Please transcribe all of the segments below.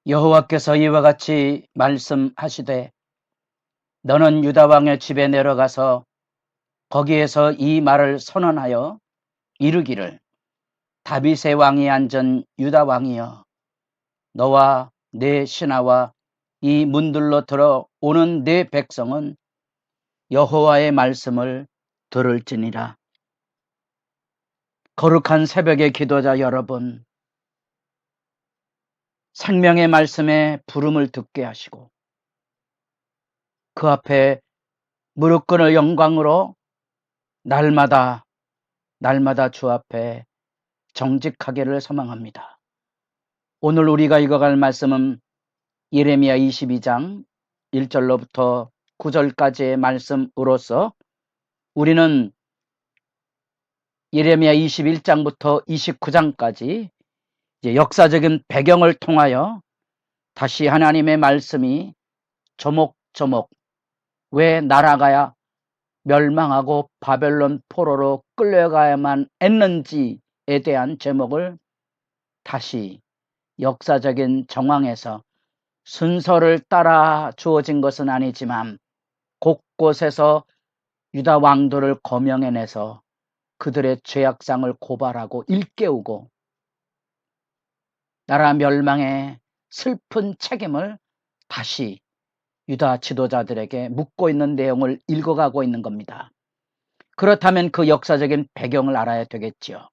여호와께서 이와 같이 말씀하시되 너는 유다 왕의 집에 내려가서 거기에서 이 말을 선언하여 이르기를 다윗의 왕이 앉은 유다 왕이여 너와 내 신하와 이 문들로 들어오는 내 백성은 여호와의 말씀을 들을지니라. 거룩한 새벽의 기도자 여러분, 생명의 말씀에 부름을 듣게 하시고 그 앞에 무릎 꿇을 영광으로 날마다 주 앞에 정직하기를 소망합니다. 오늘 우리가 읽어갈 말씀은 예레미야 22장 1절로부터 9절까지의 말씀으로서 우리는 예레미야 21장부터 29장까지 역사적인 배경을 통하여 다시 하나님의 말씀이 조목조목 왜 나라가 멸망하고 바벨론 포로로 끌려가야만 했는지에 대한 제목을 다시 역사적인 정황에서 순서를 따라 주어진 것은 아니지만 곳곳에서 유다 왕들을 거명해내서 그들의 죄악상을 고발하고 일깨우고 나라 멸망의 슬픈 책임을 다시 유다 지도자들에게 묻고 있는 내용을 읽어가고 있는 겁니다. 그렇다면 그 역사적인 배경을 알아야 되겠지요.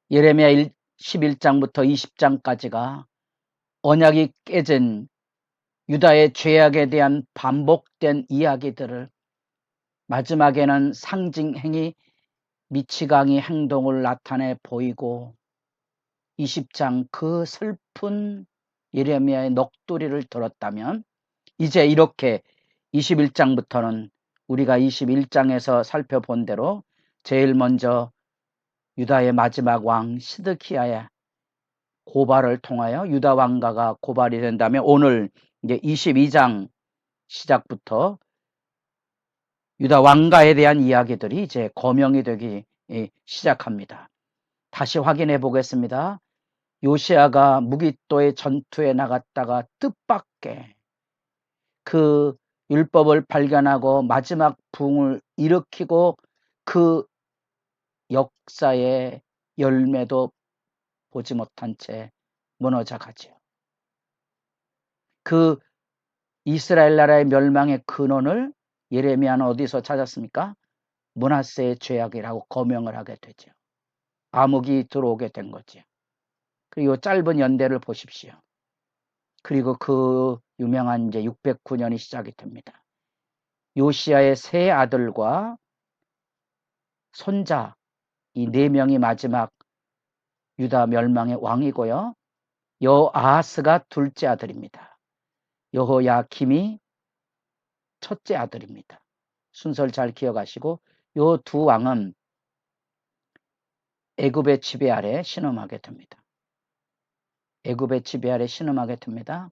예레미야 11장부터 20장까지가 언약이 깨진 유다의 죄악에 대한 반복된 이야기들을 마지막에는 상징행위 미치광이 행동을 나타내 보이고 20장 그 슬픈 예레미야의 넋두리를 들었다면 이제 이렇게 21장부터는 우리가 21장에서 살펴본 대로 제일 먼저 유다의 마지막 왕 시드키야의 고발을 통하여 유다 왕가가 고발이 된다면 오늘 이제 22장 시작부터 유다 왕가에 대한 이야기들이 이제 거명이 되기 시작합니다. 다시 확인해 보겠습니다. 요시아가 무깃도의 전투에 나갔다가 뜻밖의 그 율법을 발견하고 마지막 부흥을 일으키고 그 역사의 열매도 보지 못한 채 무너져 가죠. 그 이스라엘 나라의 멸망의 근원을 예레미야는 어디서 찾았습니까? 므낫세의 죄악이라고 거명을 하게 되죠. 암흑이 들어오게 된 거죠. 그리고 짧은 연대를 보십시오. 그리고 그 유명한 이제 609년이 시작이 됩니다. 요시야의 세 아들과 손자 이 네 명이 마지막 유다 멸망의 왕이고요. 여아하스가 둘째 아들입니다. 여호야김이 첫째 아들입니다. 순서를 잘 기억하시고 요 두 왕은 애굽의 지배 아래 신음하게 됩니다. 애굽의 지배 아래 신음하게 됩니다.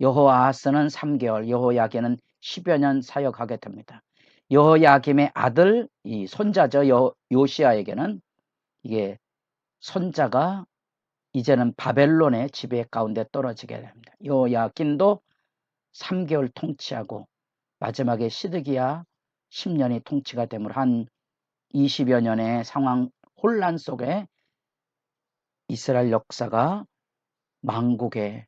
여호아하스는 3개월, 여호야김은 10여 년 사역하게 됩니다. 여호야김의 아들, 이 손자죠. 요시야에게는 이게 손자가 이제는 바벨론의 지배 가운데 떨어지게 됩니다. 여호야김도 3개월 통치하고 마지막에 시드기야 10년이 통치가 되므로 한 20여 년의 상황 혼란 속에 이스라엘 역사가 망국의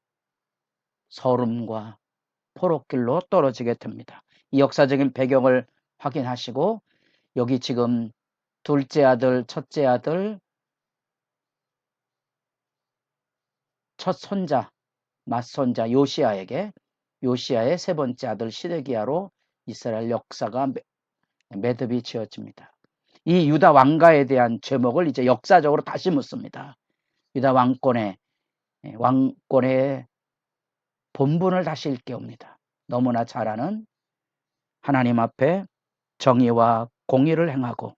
서름과 포로길로 떨어지게 됩니다. 이 역사적인 배경을 확인하시고 여기 지금 둘째 아들, 첫째 아들, 첫 손자, 맏손자 요시야에게 요시야의 세 번째 아들 시드기야로 이스라엘 역사가 매듭이 지어집니다. 이 유다 왕가에 대한 제목을 이제 역사적으로 다시 묻습니다. 유다 왕권의 본분을 다시 일깨웁니다. 너무나 잘 아는 하나님 앞에 정의와 공의를 행하고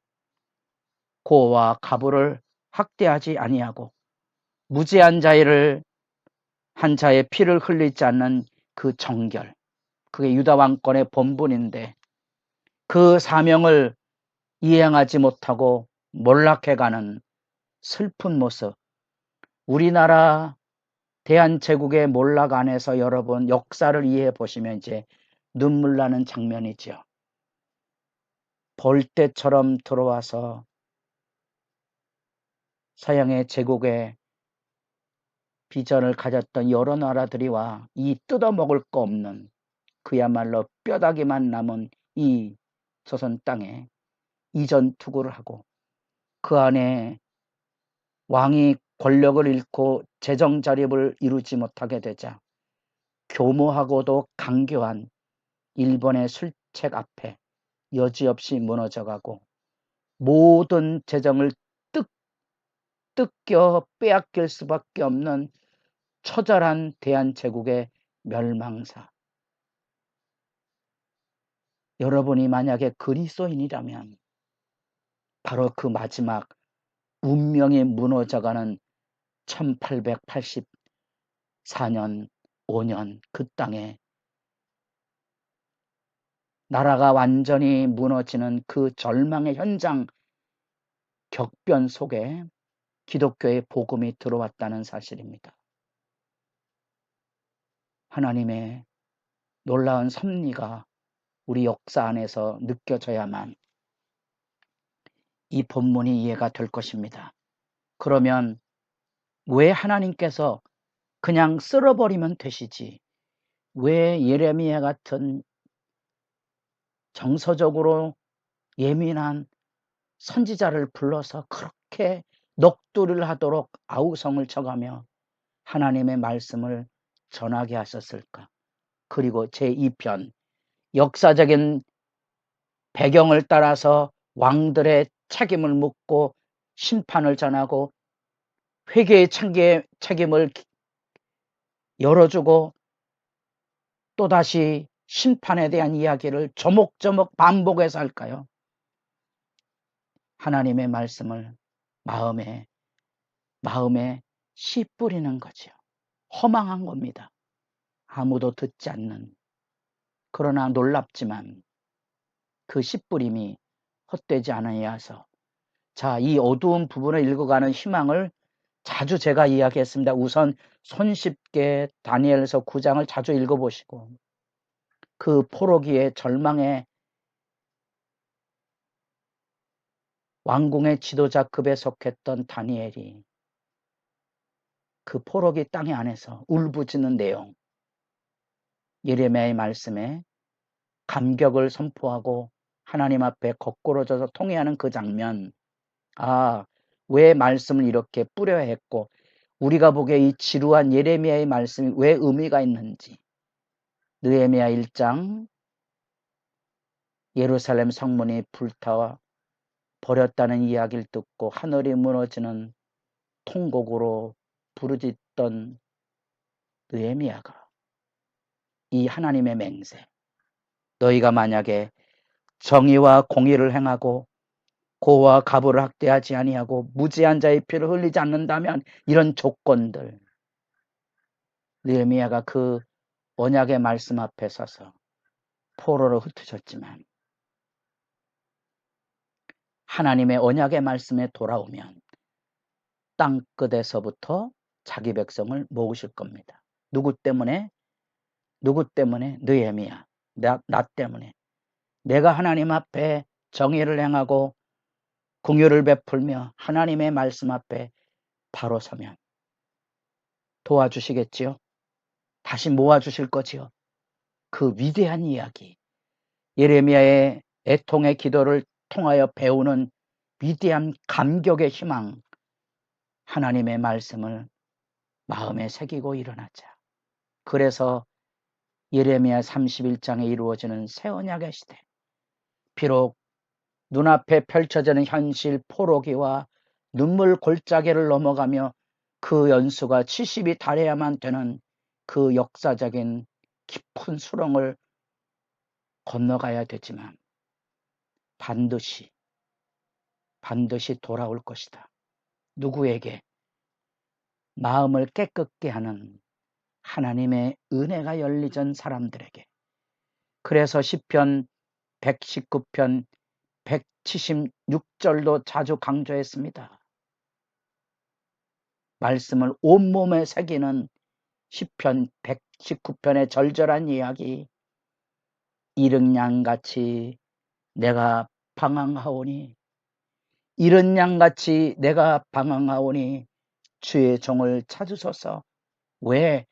고와 가부를 학대하지 아니하고 무죄한 자를 한 자의 피를 흘리지 않는 그 정결, 그게 유다 왕권의 본분인데 그 사명을 이행하지 못하고 몰락해가는 슬픈 모습, 우리나라 대한제국의 몰락 안에서 여러분 역사를 이해해 보시면 이제 눈물 나는 장면이죠. 벌떼처럼 들어와서 서양의 제국의 비전을 가졌던 여러 나라들이와 이 뜯어먹을 거 없는 그야말로 뼈다귀만 남은 이 조선 땅에 이전 투구를 하고 그 안에 왕이 권력을 잃고 재정 자립을 이루지 못하게 되자 교모하고도 강교한 일본의 술책 앞에 여지없이 무너져가고 모든 재정을 뜯겨 빼앗길 수밖에 없는 처절한 대한제국의 멸망사. 여러분이 만약에 그리스도인이라면 바로 그 마지막 운명이 무너져가는 1884년 5년 그 땅에 나라가 완전히 무너지는 그 절망의 현장 격변 속에 기독교의 복음이 들어왔다는 사실입니다. 하나님의 놀라운 섭리가 우리 역사 안에서 느껴져야만 이 본문이 이해가 될 것입니다. 그러면 왜 하나님께서 그냥 쓸어버리면 되시지? 왜 예레미야 같은 정서적으로 예민한 선지자를 불러서 그렇게 넋두리를 하도록 아우성을 쳐가며 하나님의 말씀을 전하게 하셨을까? 그리고 제2편 역사적인 배경을 따라서 왕들의 책임을 묻고 심판을 전하고 회개의 책임을 열어주고 또다시 심판에 대한 이야기를 조목조목 반복해서 할까요? 하나님의 말씀을 마음에 씨 뿌리는 거죠. 허망한 겁니다. 아무도 듣지 않는. 그러나 놀랍지만 그 씨 뿌림이 헛되지 않아야 해서 자, 이 어두운 부분을 읽어가는 희망을 자주 제가 이야기했습니다. 우선 손쉽게 다니엘서 9장을 자주 읽어보시고 그 포로기의 절망의 왕궁의 지도자급에 속했던 다니엘이 그 포로기 땅의 안에서 울부짖는 내용, 예레미야의 말씀에 감격을 선포하고 하나님 앞에 거꾸로 져서 통회하는 그 장면, 왜 말씀을 이렇게 뿌려야 했고 우리가 보기에 이 지루한 예레미야의 말씀이 왜 의미가 있는지, 느헤미야 1장 예루살렘 성문이 불타와 버렸다는 이야기를 듣고 하늘이 무너지는 통곡으로 부르짖던 느헤미야가 이 하나님의 맹세, 너희가 만약에 정의와 공의를 행하고 고와 가부를 학대하지 아니하고 무지한 자의 피를 흘리지 않는다면, 이런 조건들, 느헤미야가 그 언약의 말씀 앞에 서서 포로로 흩어졌지만 하나님의 언약의 말씀에 돌아오면 땅끝에서부터 자기 백성을 모으실 겁니다. 누구 때문에? 느헤미야. 나 때문에. 내가 하나님 앞에 정의를 행하고 공의를 베풀며 하나님의 말씀 앞에 바로 서면 도와주시겠지요? 다시 모아주실 거지요? 그 위대한 이야기, 예레미야의 애통의 기도를 통하여 배우는 위대한 감격의 희망, 하나님의 말씀을 마음에 새기고 일어나자. 그래서 예레미야 31장에 이루어지는 새 언약의 시대, 비록 눈앞에 펼쳐지는 현실 포로기와 눈물 골짜기를 넘어가며 그 연수가 70이 달해야만 되는 그 역사적인 깊은 수렁을 건너가야 되지만 반드시 돌아올 것이다. 누구에게? 마음을 깨끗게 하는 하나님의 은혜가 열리던 사람들에게. 그래서 시편 119편 176절도 자주 강조했습니다. 말씀을 온몸에 새기는 시편 119편의 절절한 이야기. 이른 양같이 내가 방황하오니, 이른 양같이 내가 방황하오니 주의 종을 찾으소서. 왜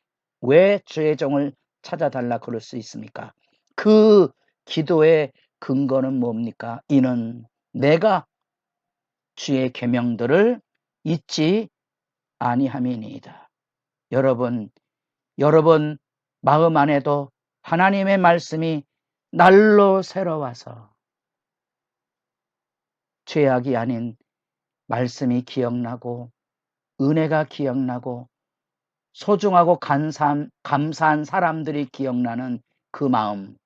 주의 종을 찾아달라 그럴 수 있습니까? 그 기도의 근거는 뭡니까? 이는 내가 주의 계명들을 잊지 아니함이니이다. 여러분 마음 안에도 하나님의 말씀이 날로 새로워서 죄악이 아닌 말씀이 기억나고 은혜가 기억나고 소중하고 감사한 사람들이 기억나는 그 마음,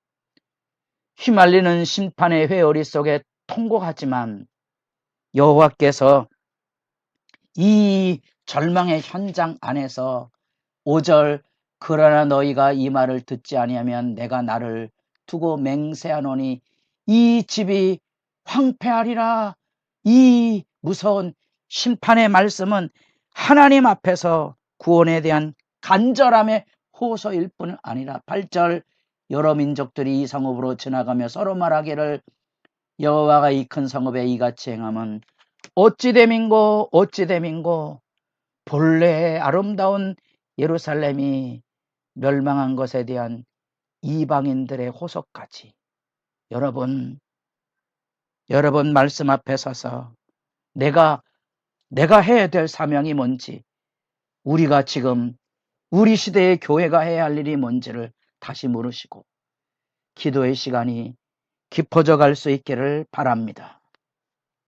휘말리는 심판의 회오리 속에 통곡하지만 여호와께서 이 절망의 현장 안에서 5절, 그러나 너희가 이 말을 듣지 아니하면 내가 나를 두고 맹세하노니 이 집이 황폐하리라. 이 무서운 심판의 말씀은 하나님 앞에서 구원에 대한 간절함의 호소일 뿐 아니라 8절, 여러 민족들이 이 성읍으로 지나가며 서로 말하기를 여호와가 이 큰 성읍에 이같이 행함은 어찌 됨인고 본래 아름다운 예루살렘이 멸망한 것에 대한 이방인들의 호소까지. 여러분 말씀 앞에 서서 내가 해야 될 사명이 뭔지, 우리가 지금 우리 시대의 교회가 해야 할 일이 뭔지를 다시 물으시고 기도의 시간이 깊어져 갈 수 있기를 바랍니다.